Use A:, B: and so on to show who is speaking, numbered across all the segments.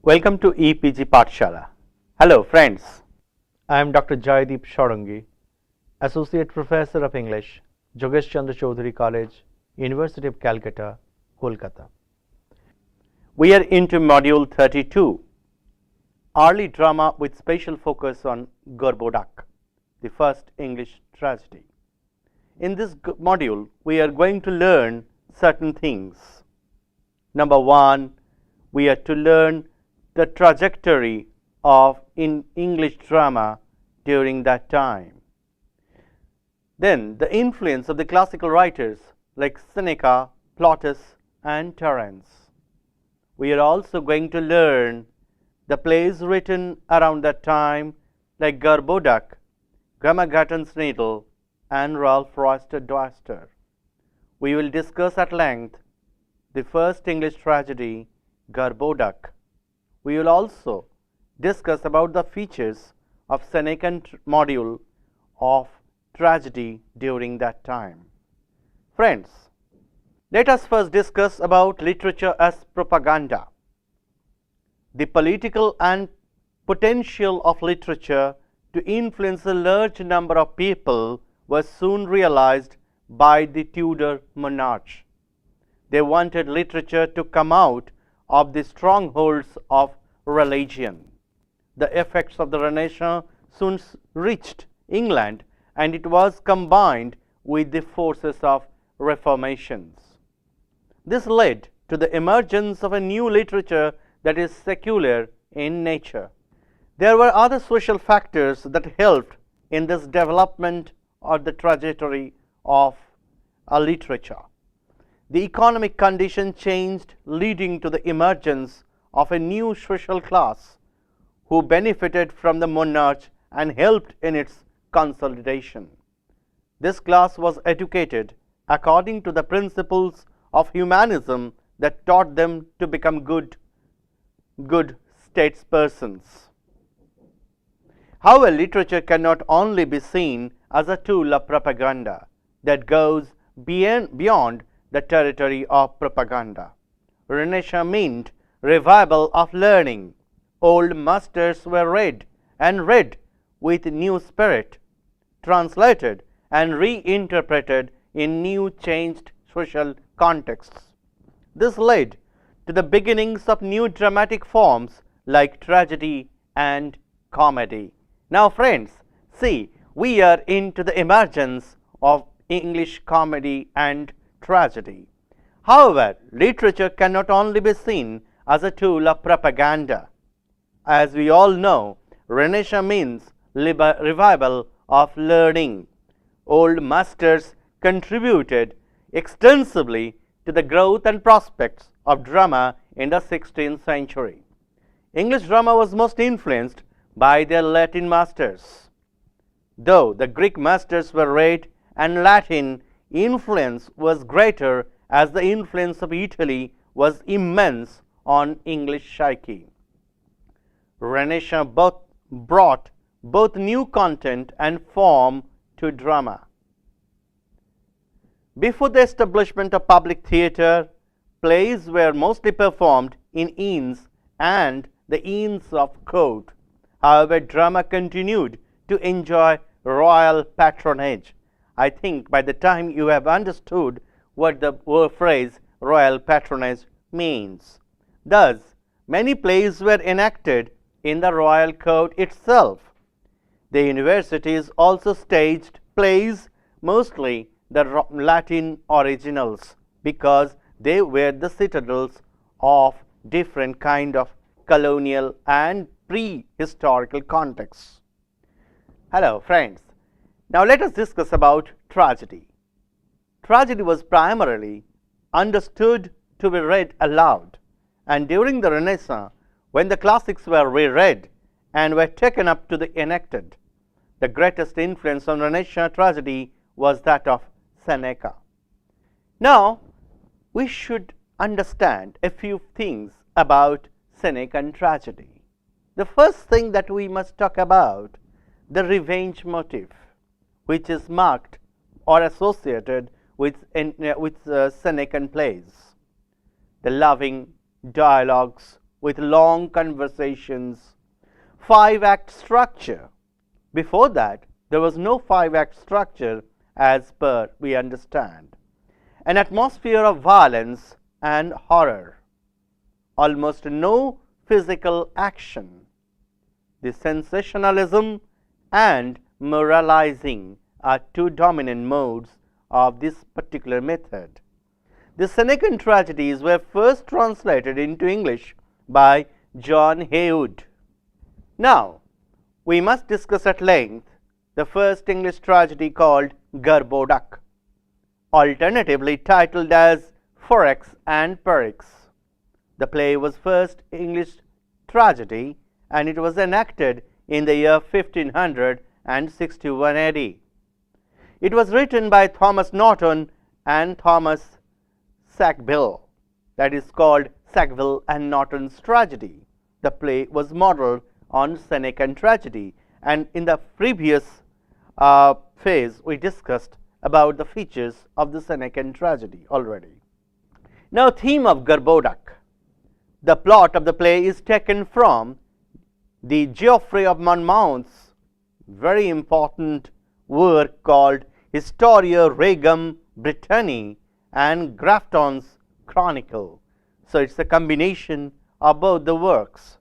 A: Welcome to EPG Pathshala. Hello friends, I am Dr. Jaideep Shorangi, Associate Professor of English, Jogesh Chandra Chaudhary College, University of Calcutta, Kolkata. We are into Module 32, Early Drama with special focus on Gorboduc, the first English tragedy. In this module, we are going to learn certain things. Number one, we are to learn the trajectory of English drama during that time. Then the influence of the classical writers like Seneca, Plautus and Terence. We are also going to learn the plays written around that time like Gorboduc, Grammergatten's Needle and Ralph Roister Doister. We will discuss at length the first English tragedy, Gorboduc. We will also discuss about the features of Senecan module of tragedy during that time. Friends, let us first discuss about literature as propaganda. The political and potential of literature to influence a large number of people was soon realized by the Tudor monarchs. They wanted literature to come out of the strongholds of religion. The effects of the Renaissance soon reached England, and it was combined with the forces of reformations. This led to the emergence of a new literature that is secular in nature. There were other social factors that helped in this development or the trajectory of a literature. The economic condition changed, leading to the emergence of a new social class who benefited from the monarch and helped in its consolidation. This class was educated according to the principles of humanism that taught them to become good statespersons. However, literature cannot only be seen as a tool of propaganda that goes beyond the territory of propaganda. Renaissance meant revival of learning. Old masters were read and read with new spirit, translated and reinterpreted in new changed social contexts. This led to the beginnings of new dramatic forms like tragedy and comedy. Now friends, see, we are into the emergence of English comedy and tragedy. However, literature cannot only be seen as a tool of propaganda. As we all know, Renaissance means revival of learning. Old masters contributed extensively to the growth and prospects of drama in the 16th century. English drama was most influenced by their Latin masters. Though the Greek masters were read and Latin influence was greater as the influence of Italy was immense on English psyche. Renaissance brought both new content and form to drama. Before the establishment of public theatre, plays were mostly performed in inns and the inns of court. However, drama continued to enjoy royal patronage. I think by the time you have understood what the phrase royal patronage means. Thus, many plays were enacted in the royal court itself. The universities also staged plays, mostly the Latin originals, because they were the citadels of different kind of colonial and prehistorical contexts. Hello friends. Now let us discuss about tragedy. Tragedy was primarily understood to be read aloud, and during the Renaissance, when the classics were reread and were taken up to the enacted, the greatest influence on Renaissance tragedy was that of Seneca. Now, we should understand a few things about Senecan tragedy. The first thing that we must talk about, the revenge motive, which is marked or associated with Senecan plays. The loving dialogues with long conversations. 5-act structure. Before that, there was no 5-act structure as per we understand. An atmosphere of violence and horror. Almost no physical action. The sensationalism and moralizing are two dominant modes of this particular method. The Senecan tragedies were first translated into English by John Heywood. Now, we must discuss at length the first English tragedy called Gorboduc, alternatively titled as Forex and Perix. The play was first English tragedy and it was enacted in the year 1561 AD. It was written by Thomas Norton and Thomas Sackville, that is called Sackville and Norton's tragedy. The play was modeled on Senecan tragedy, and in the previous phase we discussed about the features of the Senecan tragedy already. Now, theme of Gorboduc. The plot of the play is taken from the Geoffrey of Monmouth's very important work called Historia Regum Britanniae and Grafton's Chronicle. So, it is a combination of both the works.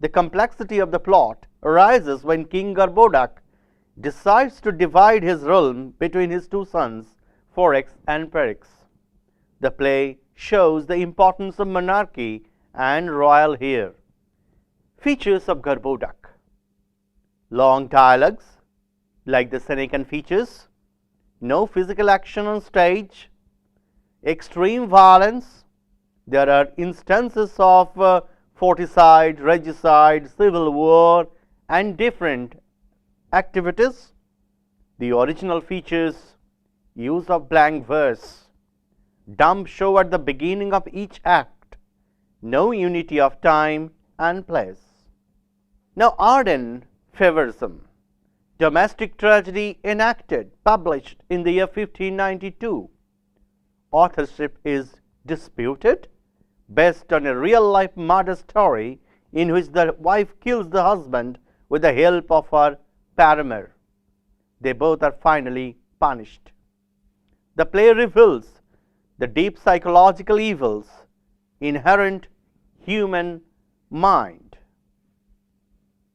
A: The complexity of the plot arises when King Gorboduc decides to divide his realm between his two sons, Forex and Perix. The play shows the importance of monarchy and royal heir. Features of Gorboduc. Long dialogues, like the Senecan features. No physical action on stage. Extreme violence. There are instances of forticide, regicide, civil war, and different activities. The original features: use of blank verse, dumb show at the beginning of each act, no unity of time and place. Now, Arden Feverism, domestic tragedy enacted, published in the year 1592. Authorship is disputed, based on a real-life murder story in which the wife kills the husband with the help of her paramour. They both are finally punished. The play reveals the deep psychological evils inherent human mind.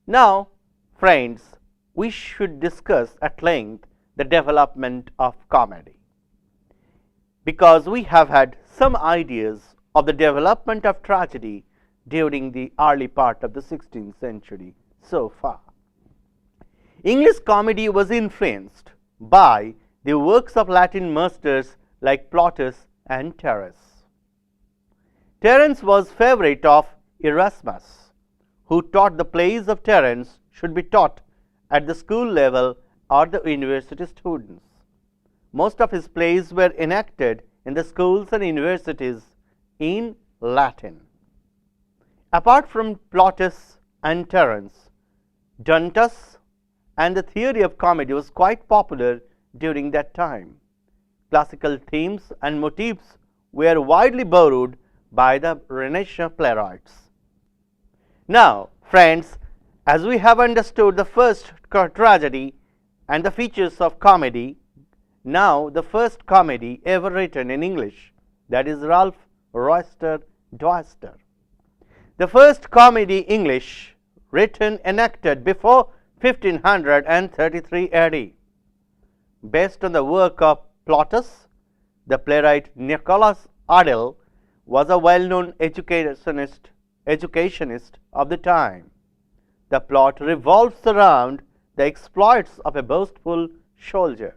A: Now, friends, we should discuss at length the development of comedy, because we have had some ideas of the development of tragedy during the early part of the 16th century so far. English comedy was influenced by the works of Latin masters like Plautus and Terence. Terence was favorite of Erasmus, who taught the plays of Terence should be taught at the school level or the university students. Most of his plays were enacted in the schools and universities in Latin. Apart from Plautus and Terence, Dantus and the theory of comedy was quite popular during that time. Classical themes and motifs were widely borrowed by the Renaissance playwrights. Now, friends, as we have understood the first tragedy and the features of comedy, now the first comedy ever written in English, that is Ralph Roister Doister. The first comedy English written enacted before 1533 AD. Based on the work of Plautus, the playwright Nicholas Adel was a well-known educationist of the time. The plot revolves around the exploits of a boastful soldier.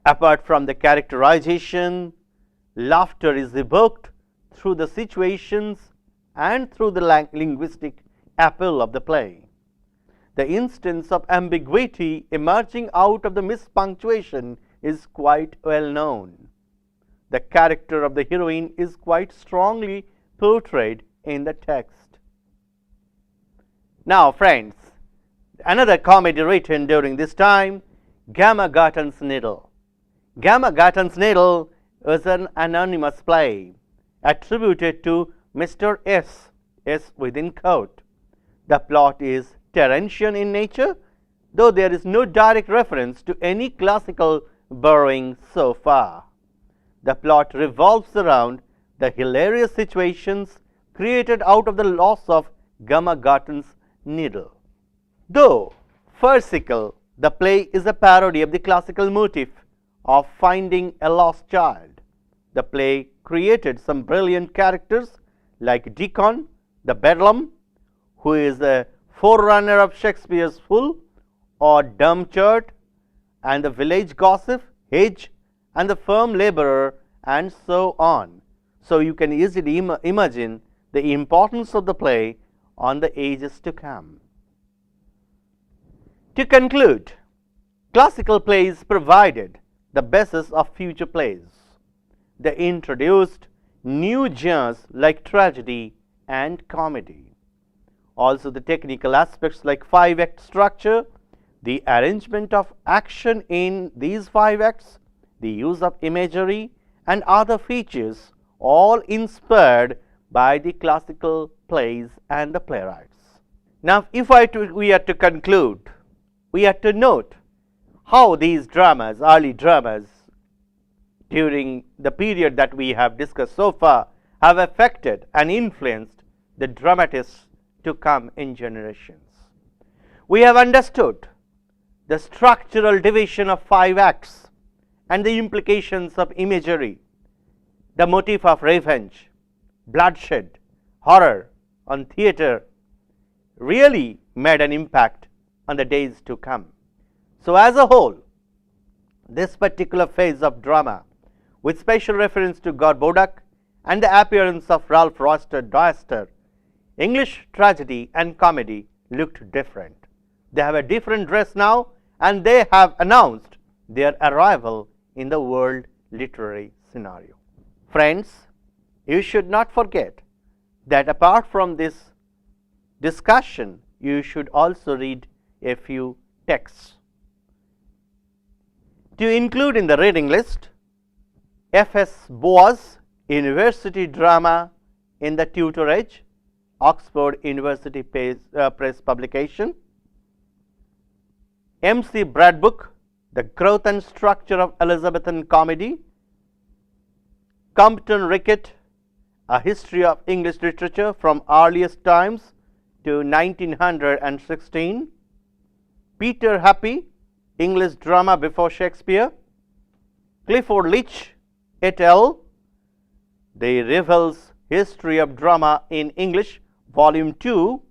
A: Apart from the characterization, laughter is evoked through the situations and through the linguistic appeal of the play. The instance of ambiguity emerging out of the mispunctuation is quite well known. The character of the heroine is quite strongly portrayed in the text. Now, friends, another comedy written during this time, Gamma Gutton's Needle. Gamma Gutton's Needle was an anonymous play attributed to Mr. S within quote. The plot is Terentian in nature, though there is no direct reference to any classical borrowing so far. The plot revolves around the hilarious situations created out of the loss of Gamma Garton's needle. Though farcical, the play is a parody of the classical motif of finding a lost child. The play created some brilliant characters like Deacon, the Bedlam, who is a forerunner of Shakespeare's Fool, or Dumb Churt, and the village gossip, Hedge, and the firm laborer, and so on. So you can easily imagine the importance of the play on the ages to come. To conclude, classical plays provided the basis of future plays. They introduced new genres like tragedy and comedy. Also, the technical aspects like 5-act structure, the arrangement of action in these 5 acts, the use of imagery, and other features, all inspired by the classical plays and the playwrights. Now, if we are to conclude, we have to note how these dramas, early dramas, during the period that we have discussed so far, have affected and influenced the dramatists to come in generations. We have understood the structural division of 5 acts and the implications of imagery, the motif of revenge, bloodshed, horror on theatre really made an impact on the days to come. So as a whole, this particular phase of drama, with special reference to Gorboduc and the appearance of Ralph Roister Doyster, English tragedy and comedy looked different. They have a different dress now, and they have announced their arrival in the world literary scenario. Friends, you should not forget that apart from this discussion, you should also read a few texts. To include in the reading list, F.S. Boas, University Drama in the Tutorage, Oxford University Press publication. M.C. Bradbook, The Growth and Structure of Elizabethan Comedy. Compton Rickett, A History of English Literature from Earliest Times to 1916. Peter Happy, English Drama Before Shakespeare. Clifford Leach et al., The Revels History of Drama in English, Volume 2.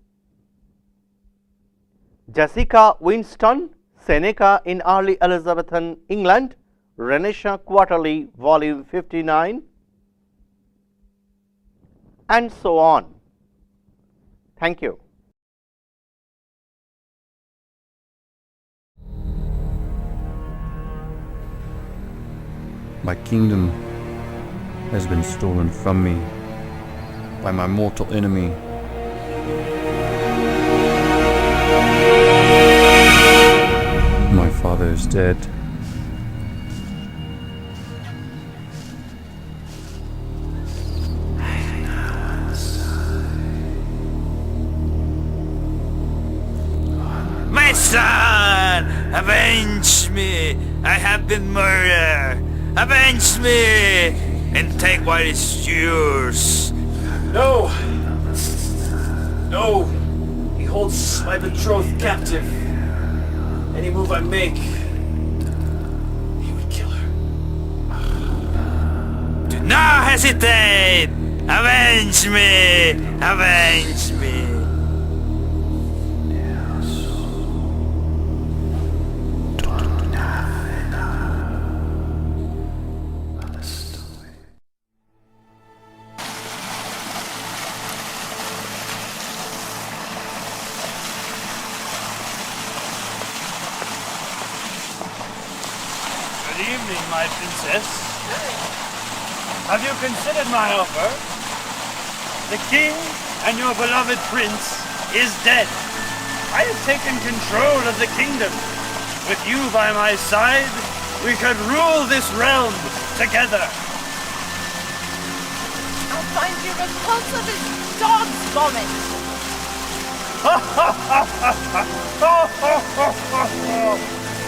A: Jessica Winston, Seneca in Early Elizabethan England, Renaissance Quarterly, Volume 59, and so on. Thank you.
B: My kingdom has been stolen from me by my mortal enemy. My father is dead.
C: My son! Avenge me! I have been murdered! Avenge me! And take what is yours!
D: No! No! He holds my betrothed captive. Any move I make, he would kill her.
C: Do not hesitate! Avenge me! Avenge me!
E: Good evening, my princess. Have you considered my offer? The king and your beloved prince is dead. I have taken control of the kingdom. With you by my side, we could rule this realm together.
F: find you repulsive as dog's vomit.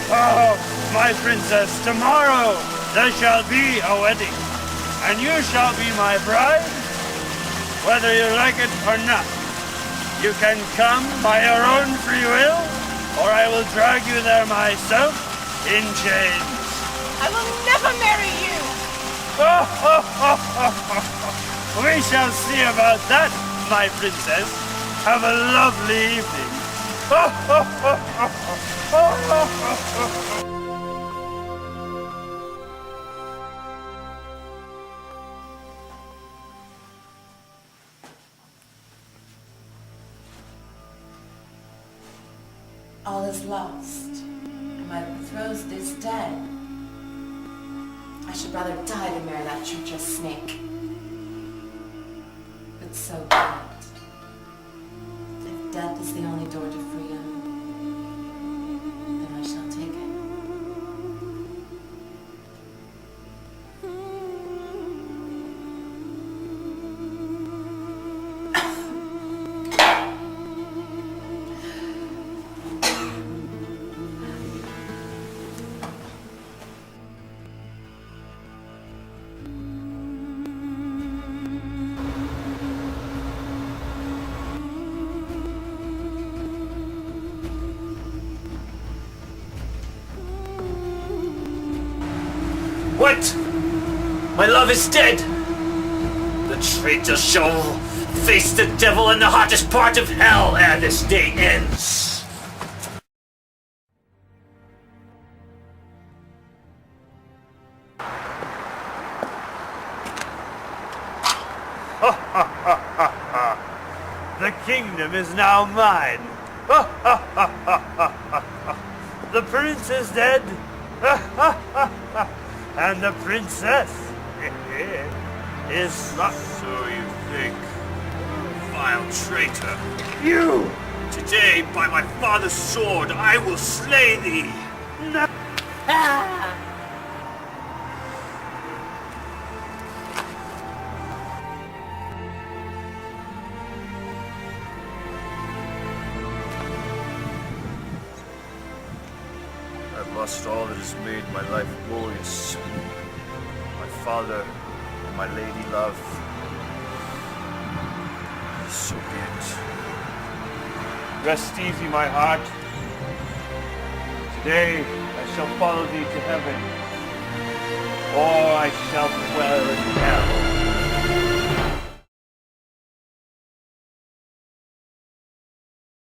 E: Oh, my princess, tomorrow there shall be a wedding, and you shall be my bride, whether you like it or not. You can come by your own free will, or I will drag you there myself in chains.
F: I will never marry you.
E: We shall see about that, my princess. Have a lovely evening.
G: All is lost, and my betrothed is dead. I should rather die than marry that treacherous snake. But so be it. If death is the only door to freedom, then I shall take it.
D: What? My love is dead! The traitor shall face the devil in the hottest part of hell ere this day ends!
E: The kingdom is now mine. The prince is dead. And the princess is not.
C: So you think, vile traitor.
E: You!
C: Today, by my father's sword, I will slay thee.
E: I've lost all that has made my life glorious. My father and my lady love. So be it. Rest easy, my heart. Today I shall follow thee to heaven, or I shall dwell in hell.